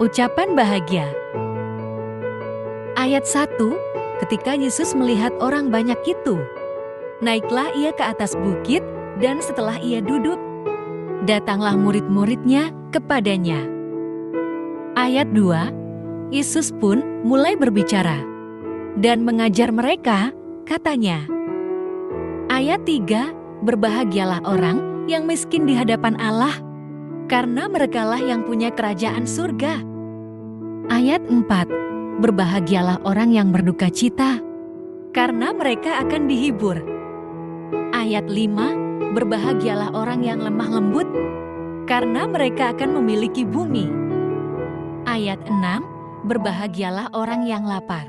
Ucapan bahagia. Ayat 1, ketika Yesus melihat orang banyak itu, naiklah ia ke atas bukit, dan setelah ia duduk, datanglah murid-muridnya kepadanya. Ayat 2, Yesus pun mulai berbicara dan mengajar mereka, katanya. Ayat 3, berbahagialah orang yang miskin di hadapan Allah, karena merekalah yang punya kerajaan surga. Ayat 4, berbahagialah orang yang berduka cita, karena mereka akan dihibur. Ayat 5, berbahagialah orang yang lemah lembut, karena mereka akan memiliki bumi. Ayat 6, berbahagialah orang yang lapar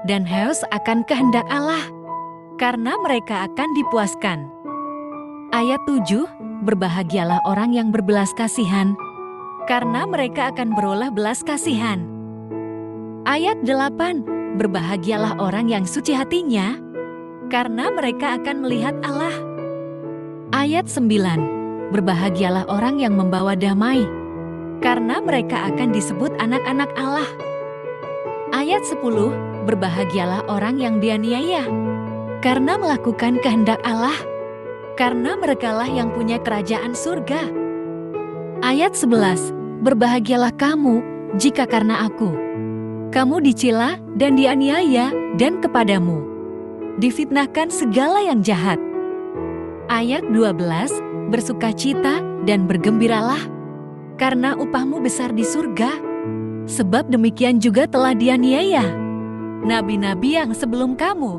dan haus akan kehendak Allah, karena mereka akan dipuaskan. Ayat 7, berbahagialah orang yang berbelas kasihan, karena mereka akan beroleh belas kasihan. Ayat 8, berbahagialah orang yang suci hatinya, karena mereka akan melihat Allah. Ayat 9, berbahagialah orang yang membawa damai, karena mereka akan disebut anak-anak Allah. Ayat 10, berbahagialah orang yang dianiaya, karena melakukan kehendak Allah, karena merekalah yang punya kerajaan surga. Ayat 11, berbahagialah kamu jika karena aku, kamu dicela dan dianiaya, dan kepadamu difitnahkan segala yang jahat. Ayat 12, bersukacita dan bergembiralah, karena upahmu besar di surga, sebab demikian juga telah dianiaya nabi-nabi yang sebelum kamu.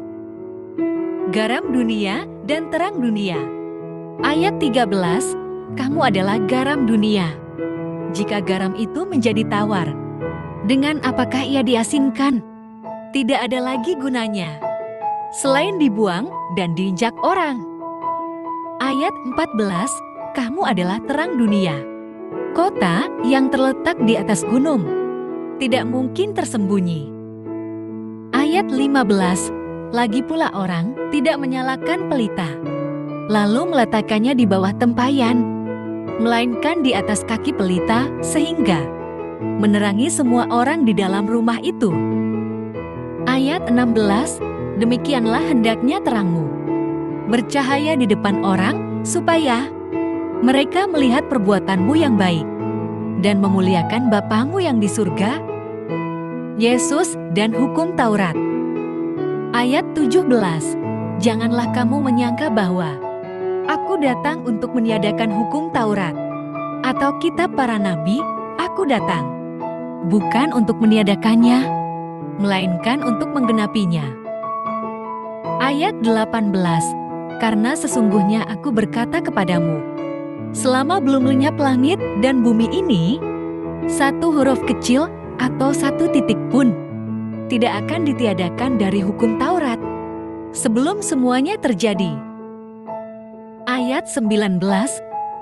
Garam dunia dan terang dunia. Ayat 13, kamu adalah garam dunia. Jika garam itu menjadi tawar, dengan apakah ia diasinkan? Tidak ada lagi gunanya, selain dibuang dan diinjak orang. Ayat 14, kamu adalah terang dunia. Kota yang terletak di atas gunung, tidak mungkin tersembunyi. Ayat 15, lagi pula orang tidak menyalakan pelita, lalu meletakkannya di bawah tempayan, melainkan di atas kaki pelita, sehingga menerangi semua orang di dalam rumah itu. Ayat 16, demikianlah hendaknya terangmu bercahaya di depan orang, supaya mereka melihat perbuatanmu yang baik dan memuliakan Bapamu yang di surga. Yesus dan hukum Taurat. Ayat 17, janganlah kamu menyangka bahwa aku datang untuk meniadakan hukum Taurat atau kitab para nabi. Aku datang bukan untuk meniadakannya, melainkan untuk menggenapinya. Ayat 18, karena sesungguhnya aku berkata kepadamu, selama belum lenyap langit dan bumi ini, satu huruf kecil atau satu titik pun tidak akan ditiadakan dari hukum Taurat sebelum semuanya terjadi. Ayat 19,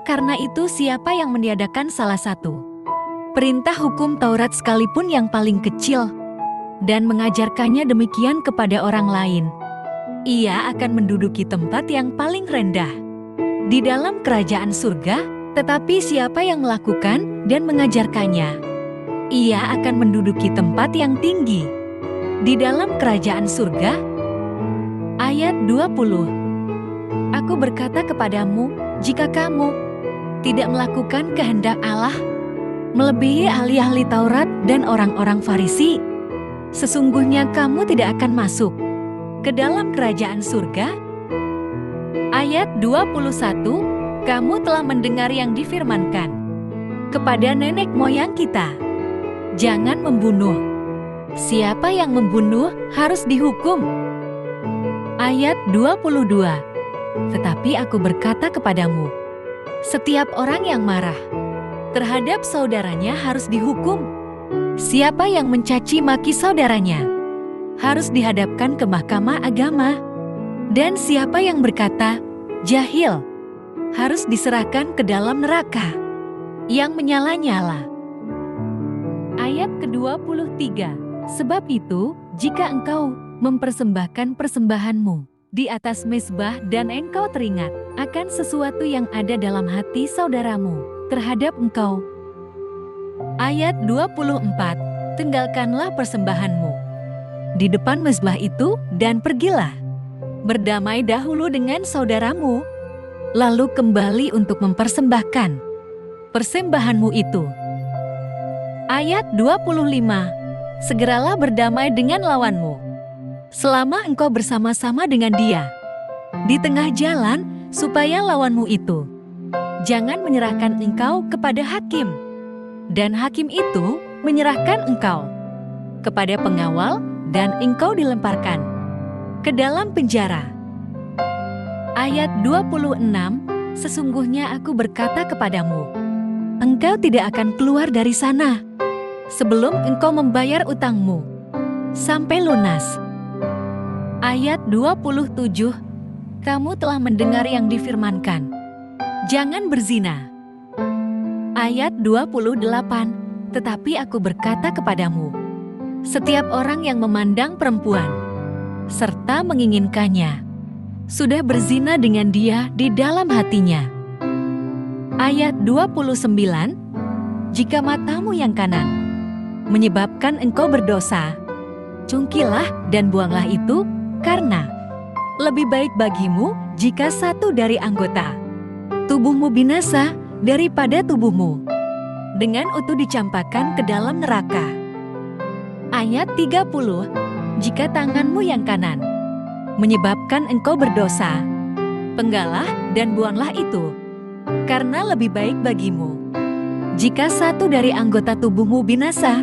karena itu siapa yang meniadakan salah satu perintah hukum Taurat sekalipun yang paling kecil dan mengajarkannya demikian kepada orang lain, ia akan menduduki tempat yang paling rendah di dalam kerajaan surga. Tetapi siapa yang melakukan dan mengajarkannya, ia akan menduduki tempat yang tinggi di dalam kerajaan surga. Ayat 20, aku berkata kepadamu, jika kamu tidak melakukan kehendak Allah, melebihi ahli-ahli Taurat dan orang-orang Farisi, sesungguhnya kamu tidak akan masuk ke dalam kerajaan surga. Ayat 21, kamu telah mendengar yang difirmankan kepada nenek moyang kita, jangan membunuh. Siapa yang membunuh harus dihukum. Ayat 22, tetapi aku berkata kepadamu, setiap orang yang marah terhadap saudaranya harus dihukum. Siapa yang mencaci maki saudaranya harus dihadapkan ke mahkamah agama. Dan siapa yang berkata, jahil, harus diserahkan ke dalam neraka yang menyala-nyala. Ayat ke-23, sebab itu, jika engkau mempersembahkan persembahanmu di atas mezbah dan engkau teringat akan sesuatu yang ada dalam hati saudaramu terhadap engkau, Ayat 24, tinggalkanlah persembahanmu di depan mezbah itu dan pergilah. Berdamai dahulu dengan saudaramu, lalu kembali untuk mempersembahkan persembahanmu itu. Ayat 25, segeralah berdamai dengan lawanmu, selama engkau bersama-sama dengan dia di tengah jalan, supaya lawanmu itu jangan menyerahkan engkau kepada hakim, dan hakim itu menyerahkan engkau kepada pengawal, dan engkau dilemparkan ke dalam penjara. Ayat 26, sesungguhnya aku berkata kepadamu, engkau tidak akan keluar dari sana sebelum engkau membayar utangmu sampai lunas. Ayat 27, kamu telah mendengar yang difirmankan, jangan berzina. Ayat 28, tetapi aku berkata kepadamu, setiap orang yang memandang perempuan serta menginginkannya sudah berzina dengan dia di dalam hatinya. Ayat 29, jika matamu yang kanan menyebabkan engkau berdosa, cungkilah dan buanglah itu, karena lebih baik bagimu jika satu dari anggota tubuhmu binasa daripada tubuhmu dengan utuh dicampakkan ke dalam neraka. Ayat 30, jika tanganmu yang kanan menyebabkan engkau berdosa, penggalah dan buanglah itu, karena lebih baik bagimu jika satu dari anggota tubuhmu binasa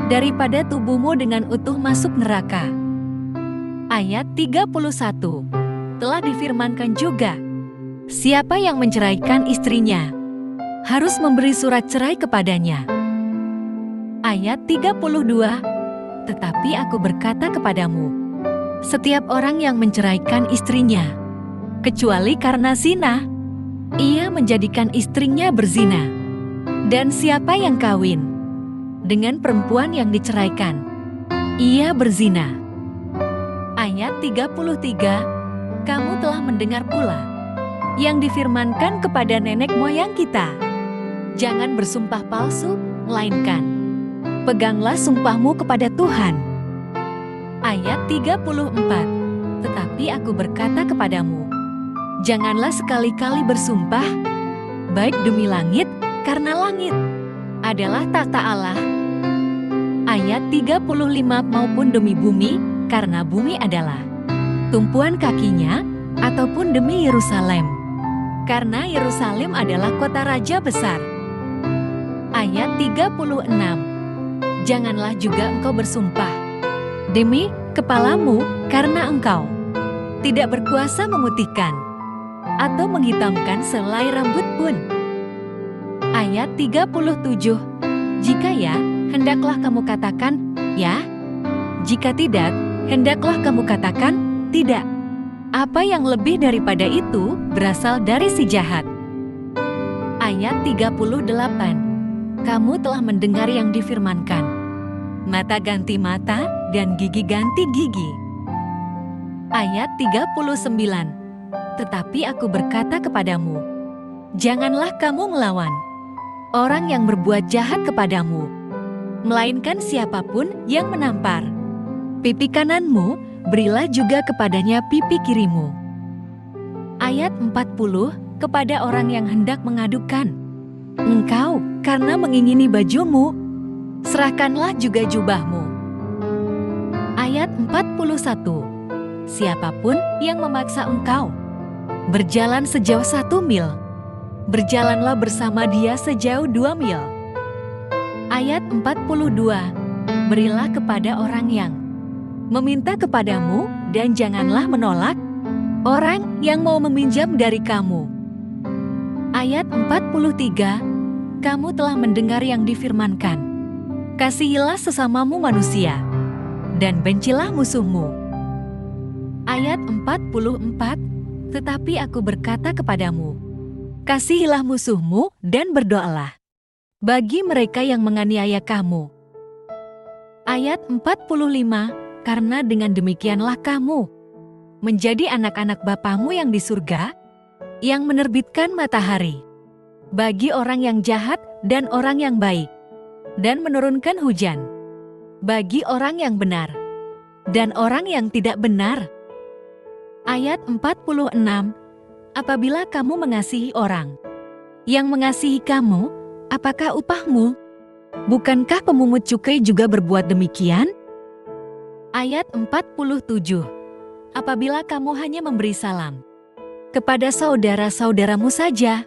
daripada tubuhmu dengan utuh masuk neraka. Ayat 31, telah difirmankan juga, siapa yang menceraikan istrinya harus memberi surat cerai kepadanya. Ayat 32, tetapi aku berkata kepadamu, setiap orang yang menceraikan istrinya, kecuali karena zina, ia menjadikan istrinya berzina. Dan siapa yang kawin dengan perempuan yang diceraikan, ia berzina. Ayat 33, kamu telah mendengar pula yang difirmankan kepada nenek moyang kita, jangan bersumpah palsu, melainkan peganglah sumpahmu kepada Tuhan. Ayat 34, tetapi aku berkata kepadamu, janganlah sekali-kali bersumpah, baik demi langit, karena langit adalah takhta Allah. Ayat 35, maupun demi bumi, karena bumi adalah tumpuan kakinya, ataupun demi Yerusalem, karena Yerusalem adalah kota raja besar. Ayat 36, janganlah juga engkau bersumpah demi kepalamu, karena engkau tidak berkuasa memutihkan atau menghitamkan selai rambut pun. Ayat 37, jika ya, hendaklah kamu katakan ya, jika tidak, hendaklah kamu katakan tidak. Apa yang lebih daripada itu berasal dari si jahat. Ayat 38, kamu telah mendengar yang difirmankan, mata ganti mata dan gigi ganti gigi. Ayat 39, tetapi aku berkata kepadamu, janganlah kamu melawan orang yang berbuat jahat kepadamu, melainkan siapapun yang menampar pipi kananmu, berilah juga kepadanya pipi kirimu. Ayat 40, kepada orang yang hendak mengadukan engkau karena mengingini bajumu, serahkanlah juga jubahmu. Ayat 41, siapapun yang memaksa engkau berjalan sejauh 1 mil, berjalanlah bersama dia sejauh 2 mil. Ayat 42, berilah kepada orang yang meminta kepadamu, dan janganlah menolak orang yang mau meminjam dari kamu. Ayat 43, kamu telah mendengar yang difirmankan, kasihilah sesamamu manusia, dan bencilah musuhmu. Ayat 44, tetapi aku berkata kepadamu, kasihilah musuhmu dan berdoalah bagi mereka yang menganiaya kamu. Ayat 45, karena dengan demikianlah kamu menjadi anak-anak Bapamu yang di surga, yang menerbitkan matahari bagi orang yang jahat dan orang yang baik, dan menurunkan hujan bagi orang yang benar dan orang yang tidak benar. Ayat 46, apabila kamu mengasihi orang yang mengasihi kamu, apakah upahmu? Bukankah pemungut cukai juga berbuat demikian? Ayat 47, apabila kamu hanya memberi salam kepada saudara-saudaramu saja,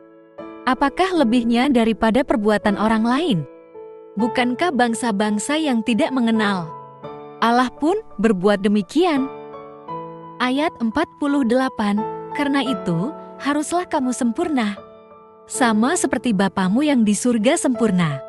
apakah lebihnya daripada perbuatan orang lain? Bukankah bangsa-bangsa yang tidak mengenal Allah pun berbuat demikian? Ayat 48, karena itu haruslah kamu sempurna, sama seperti Bapamu yang di surga sempurna.